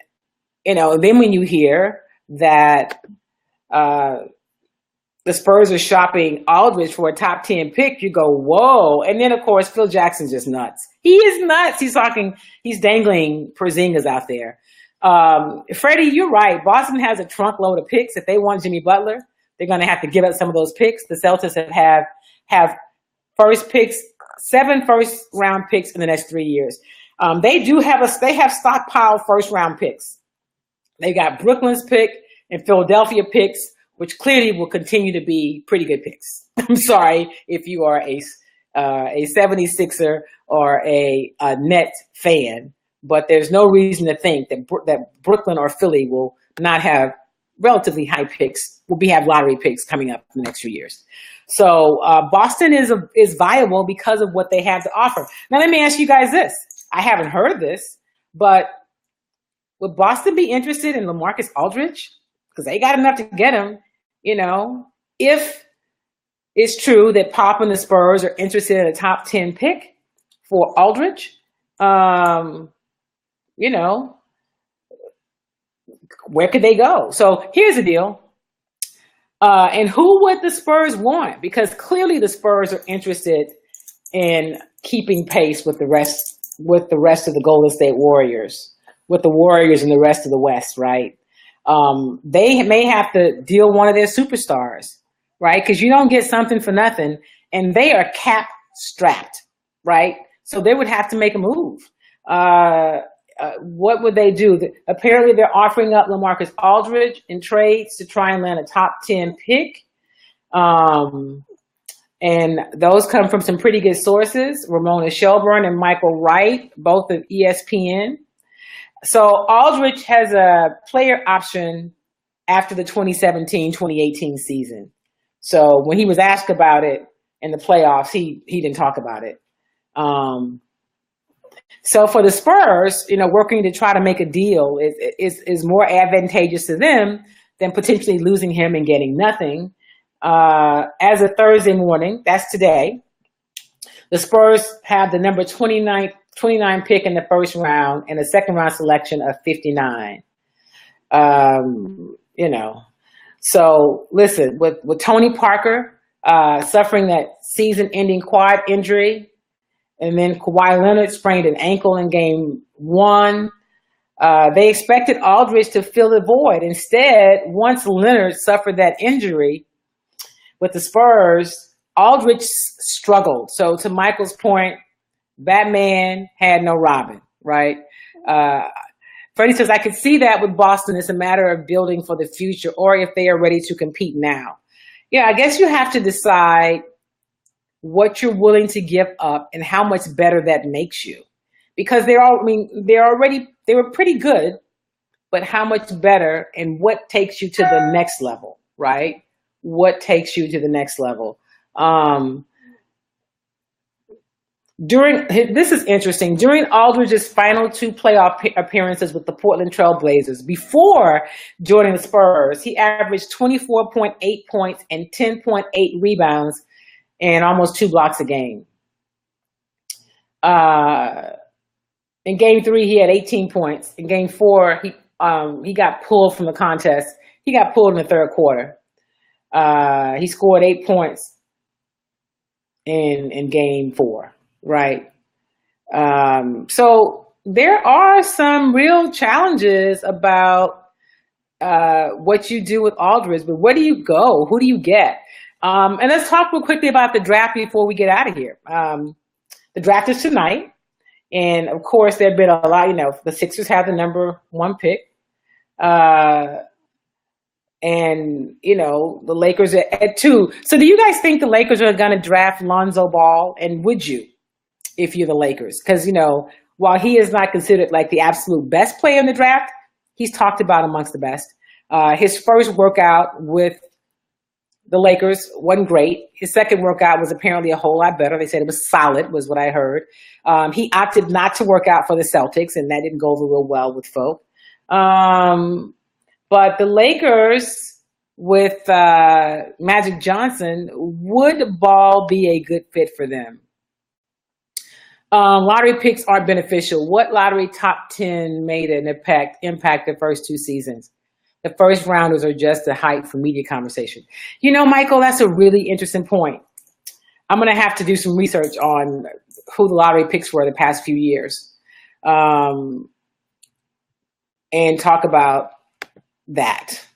then when you hear that the Spurs are shopping Aldridge for a top 10 pick, you go, whoa. And then, of course, Phil Jackson's just nuts. He is nuts. He's dangling Porzingis out there. Freddie, you're right. Boston has a trunk load of picks. If they want Jimmy Butler, they're going to have to give up some of those picks. The Celtics have first picks, 7 first-round picks in the next 3 years. They have stockpiled first-round picks. They got Brooklyn's pick and Philadelphia picks, which clearly will continue to be pretty good picks. I'm sorry if you are a 76er or a Net fan, but there's no reason to think that Brooklyn or Philly will not have relatively high picks, have lottery picks coming up in the next few years. So Boston is viable because of what they have to offer. Now, let me ask you guys this. I haven't heard this, but would Boston be interested in LaMarcus Aldridge? Because they got enough to get him. If it's true that Pop and the Spurs are interested in a top 10 pick for Aldridge, where could they go? So here's the deal. And who would the Spurs want? Because clearly the Spurs are interested in keeping pace with the rest of the Golden State Warriors, with the Warriors and the rest of the West, right? They may have to deal one of their superstars, right? Because you don't get something for nothing, and they are cap strapped, right? So they would have to make a move. What would they do? Apparently, they're offering up LaMarcus Aldridge in trades to try and land a top 10 pick. And those come from some pretty good sources, Ramona Shelburne and Michael Wright, both of ESPN. So Aldridge has a player option after the 2017-2018 season. So when he was asked about it in the playoffs, he didn't talk about it. So for the Spurs, working to try to make a deal is more advantageous to them than potentially losing him and getting nothing. As of Thursday morning, that's today, the Spurs have the number 29 pick in the first round and a second round selection of 59. So listen, with Tony Parker suffering that season-ending quad injury, and then Kawhi Leonard sprained an ankle in game 1, they expected Aldridge to fill the void. Instead, once Leonard suffered that injury with the Spurs, Aldridge struggled. So to Michael's point, Batman had no Robin, right? Freddie says, I could see that with Boston. It's a matter of building for the future or if they are ready to compete now. Yeah, I guess you have to decide what you're willing to give up and how much better that makes you. Because they were pretty good, but how much better and what takes you to the next level, right? What takes you to the next level? This is interesting. During Aldridge's final 2 playoff appearances with the Portland Trail Blazers, before joining the Spurs, he averaged 24.8 points and 10.8 rebounds and almost 2 blocks a game. In game 3, he had 18 points. In game 4, he got pulled from the contest. He got pulled in the third quarter. He scored 8 points in game 4, right? So there are some real challenges about what you do with Aldridge, but where do you go? Who do you get? And let's talk real quickly about the draft before we get out of here. The draft is tonight. And of course, there have been a lot, the Sixers have the number 1 pick. And, the Lakers at 2. So do you guys think the Lakers are going to draft Lonzo Ball? And would you, if you're the Lakers? Because, while he is not considered like the absolute best player in the draft, he's talked about amongst the best. His first workout with the Lakers wasn't great. His second workout was apparently a whole lot better. They said it was solid, was what I heard. He opted not to work out for the Celtics, and that didn't go over real well with folk. But the Lakers with Magic Johnson, would Ball be a good fit for them? Lottery picks aren't beneficial. What lottery top 10 made an impact the first 2 seasons? The first rounders are just the hype for media conversation. Michael, that's a really interesting point. I'm going to have to do some research on who the lottery picks were the past few years, and talk about that.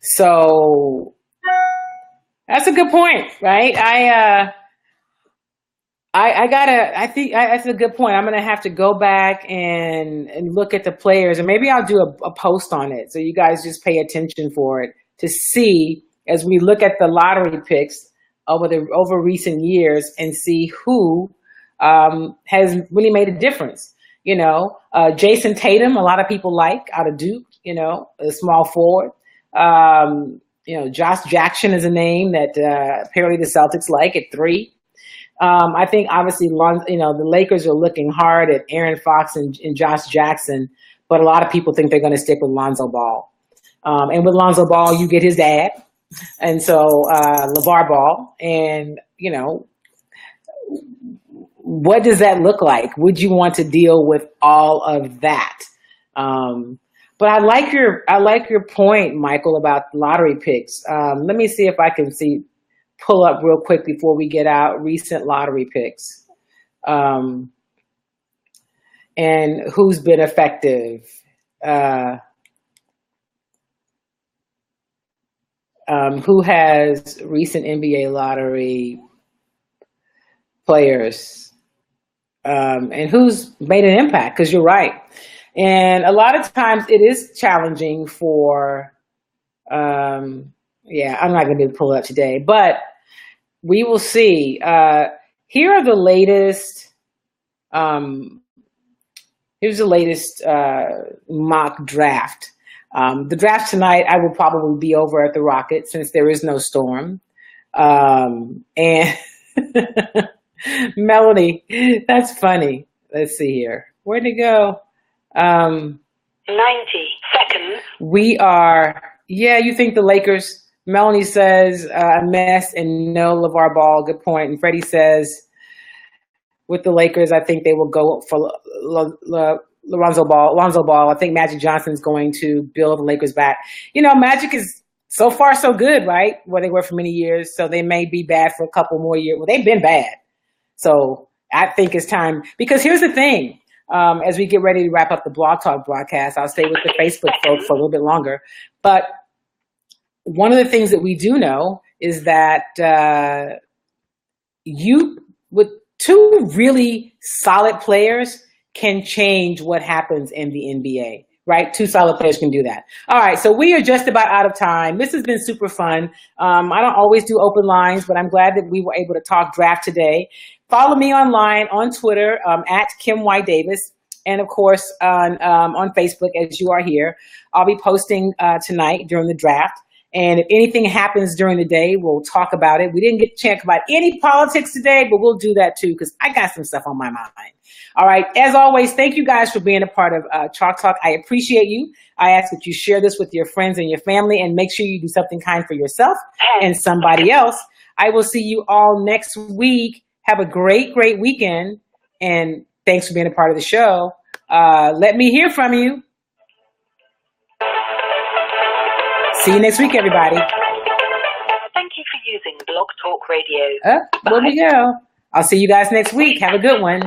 So that's a good point, right? I think that's a good point. I'm going to have to go back and look at the players, and maybe I'll do a post on it. So you guys just pay attention for it to see as we look at the lottery picks over recent years and see who has really made a difference. Jason Tatum, a lot of people like out of Duke, a small forward. Josh Jackson is a name that apparently the Celtics like at 3. I think obviously, the Lakers are looking hard at Aaron Fox and Josh Jackson, but a lot of people think they're going to stick with Lonzo Ball. And with Lonzo Ball, you get his dad, and so LeVar Ball. And what does that look like? Would you want to deal with all of that? But I like your point, Michael, about lottery picks. Let me see if I can pull up real quick before we get out recent lottery picks, and who's been effective. Who has recent NBA lottery players, and who's made an impact? Because you're right. And a lot of times it is challenging for, I'm not going to be able to pull it up today, but we will see. Here are the latest, here's the latest mock draft. The draft tonight, I will probably be over at the Rocket since there is no storm. And Melanie, that's funny. Let's see here. Where'd it go? 90 seconds. You think the Lakers, Melanie says a mess and no LeVar Ball, good point. And Freddie says with the Lakers, I think they will go for Lonzo Ball. I think Magic Johnson's going to build the Lakers back. Magic is so far so good, right? Where they were for many years. So they may be bad for a couple more years. Well, they've been bad. So I think it's time, because here's the thing. As we get ready to wrap up the Blog Talk broadcast, I'll stay with the Facebook folks for a little bit longer. But one of the things that we do know is that with 2 really solid players, can change what happens in the NBA, right? 2 solid players can do that. All right, so we are just about out of time. This has been super fun. I don't always do open lines, but I'm glad that we were able to talk draft today. Follow me online on Twitter at Kim Y. Davis, and of course on Facebook as you are here. I'll be posting tonight during the draft. And if anything happens during the day, we'll talk about it. We didn't get a chance about any politics today, but we'll do that too, because I got some stuff on my mind. All right. As always, thank you guys for being a part of Chalk Talk. I appreciate you. I ask that you share this with your friends and your family, and make sure you do something kind for yourself and somebody else. I will see you all next week. Have a great, great weekend. And thanks for being a part of the show. Let me hear from you. See you next week, everybody. Thank you for using Blog Talk Radio. There we go. I'll see you guys next week. Have a good one.